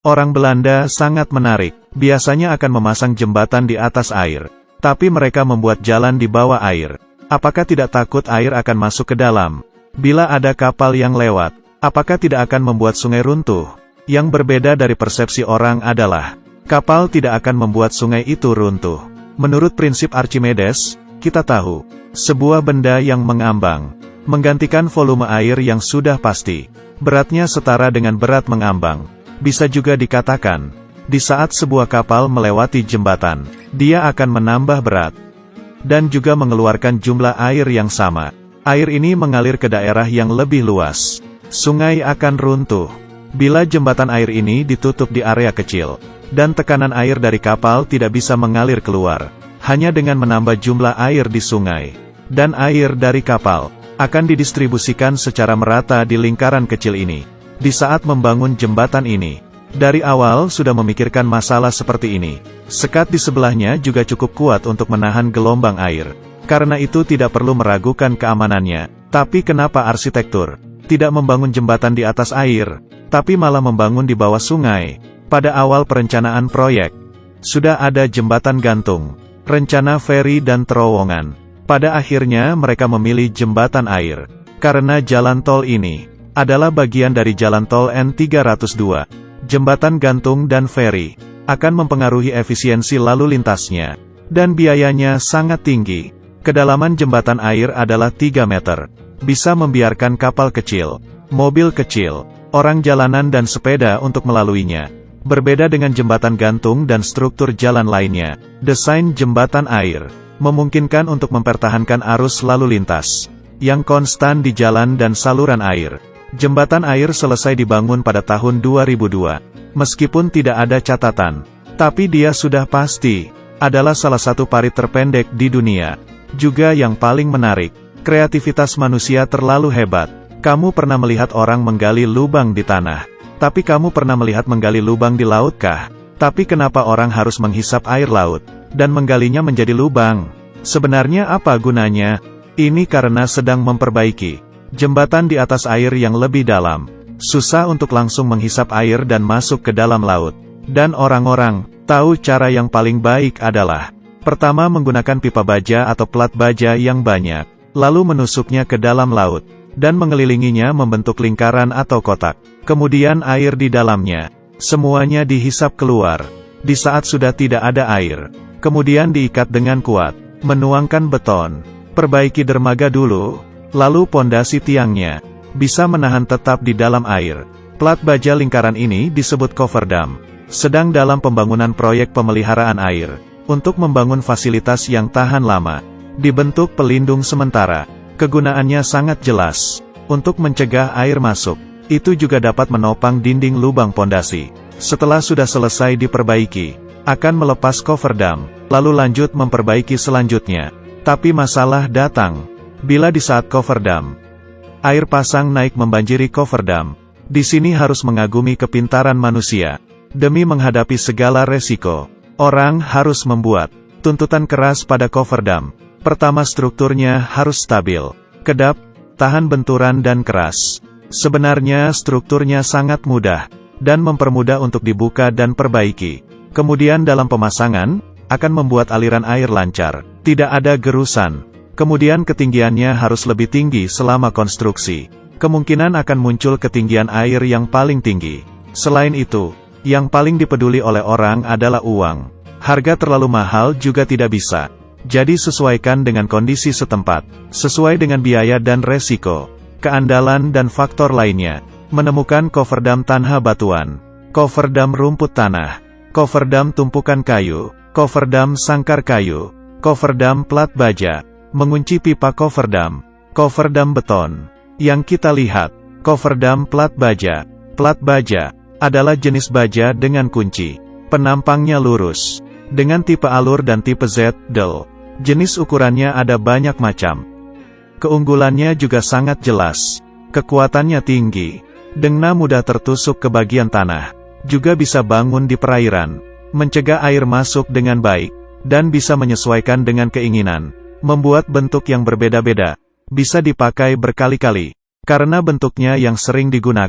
Orang Belanda sangat menarik, biasanya akan memasang jembatan di atas air. Tapi mereka membuat jalan di bawah air. Apakah tidak takut air akan masuk ke dalam? Bila ada kapal yang lewat, apakah tidak akan membuat sungai runtuh? Yang berbeda dari persepsi orang adalah, kapal tidak akan membuat sungai itu runtuh. Menurut prinsip Archimedes, kita tahu, sebuah benda yang mengambang, menggantikan volume air yang sudah pasti. Beratnya setara dengan berat mengambang. Bisa juga dikatakan, di saat sebuah kapal melewati jembatan, dia akan menambah berat, dan juga mengeluarkan jumlah air yang sama. Air ini mengalir ke daerah yang lebih luas. Sungai akan runtuh. Bila jembatan air ini ditutup di area kecil, dan tekanan air dari kapal tidak bisa mengalir keluar, hanya dengan menambah jumlah air di sungai, dan air dari kapal, akan didistribusikan secara merata di lingkaran kecil ini. Di saat membangun jembatan ini, dari awal sudah memikirkan masalah seperti ini. Sekat di sebelahnya juga cukup kuat untuk menahan gelombang air. Karena itu tidak perlu meragukan keamanannya. Tapi kenapa arsitektur tidak membangun jembatan di atas air, tapi malah membangun di bawah sungai? Pada awal perencanaan proyek, sudah ada jembatan gantung, rencana feri dan terowongan. Pada akhirnya mereka memilih jembatan air, karena jalan tol ini adalah bagian dari jalan tol N302. Jembatan gantung dan feri akan mempengaruhi efisiensi lalu lintasnya, dan biayanya sangat tinggi. Kedalaman jembatan air adalah 3 meter. Bisa membiarkan kapal kecil, mobil kecil, orang jalanan dan sepeda untuk melaluinya. Berbeda dengan jembatan gantung dan struktur jalan lainnya, desain jembatan air memungkinkan untuk mempertahankan arus lalu lintas yang konstan di jalan dan saluran air. Jembatan air selesai dibangun pada tahun 2002. Meskipun tidak ada catatan, tapi dia sudah pasti adalah salah satu parit terpendek di dunia. Juga yang paling menarik, kreativitas manusia terlalu hebat. Kamu pernah melihat orang menggali lubang di tanah, tapi kamu pernah melihat menggali lubang di laut kah? Tapi kenapa orang harus menghisap air laut dan menggalinya menjadi lubang? Sebenarnya apa gunanya? Ini karena sedang memperbaiki jembatan di atas air yang lebih dalam. Susah untuk langsung menghisap air dan masuk ke dalam laut. Dan orang-orang tahu cara yang paling baik adalah, pertama menggunakan pipa baja atau plat baja yang banyak, lalu menusuknya ke dalam laut, dan mengelilinginya membentuk lingkaran atau kotak. Kemudian air di dalamnya, semuanya dihisap keluar. Di saat sudah tidak ada air, kemudian diikat dengan kuat, menuangkan beton, perbaiki dermaga dulu, lalu pondasi tiangnya bisa menahan tetap di dalam air. Plat baja lingkaran ini disebut cofferdam. Sedang dalam pembangunan proyek pemeliharaan air, untuk membangun fasilitas yang tahan lama. Dibentuk pelindung sementara. Kegunaannya sangat jelas, untuk mencegah air masuk. Itu juga dapat menopang dinding lubang pondasi. Setelah sudah selesai diperbaiki, akan melepas cofferdam, lalu lanjut memperbaiki selanjutnya. Tapi masalah datang bila di saat cofferdam, air pasang naik membanjiri cofferdam. Di sini harus mengagumi kepintaran manusia. Demi menghadapi segala resiko, orang harus membuat tuntutan keras pada cofferdam. Pertama, strukturnya harus stabil, kedap, tahan benturan dan keras. Sebenarnya strukturnya sangat mudah, dan mempermudah untuk dibuka dan perbaiki. Kemudian dalam pemasangan, akan membuat aliran air lancar, tidak ada gerusan. Kemudian ketinggiannya harus lebih tinggi selama konstruksi. Kemungkinan akan muncul ketinggian air yang paling tinggi. Selain itu, yang paling dipeduli oleh orang adalah uang. Harga terlalu mahal juga tidak bisa. Jadi sesuaikan dengan kondisi setempat, sesuai dengan biaya dan resiko, keandalan dan faktor lainnya. Menemukan cofferdam tanah batuan, cofferdam rumput tanah, cofferdam tumpukan kayu, cofferdam sangkar kayu, cofferdam plat baja, mengunci pipa cofferdam, cofferdam beton. Yang kita lihat, cofferdam plat baja. Plat baja adalah jenis baja dengan kunci. Penampangnya lurus, dengan tipe alur dan tipe Z-del. Jenis ukurannya ada banyak macam. Keunggulannya juga sangat jelas. Kekuatannya tinggi. Dengna mudah tertusuk ke bagian tanah. Juga bisa bangun di perairan. Mencegah air masuk dengan baik. Dan bisa menyesuaikan dengan keinginan. Membuat bentuk yang berbeda-beda. Bisa dipakai berkali-kali. Karena bentuknya yang sering digunakan.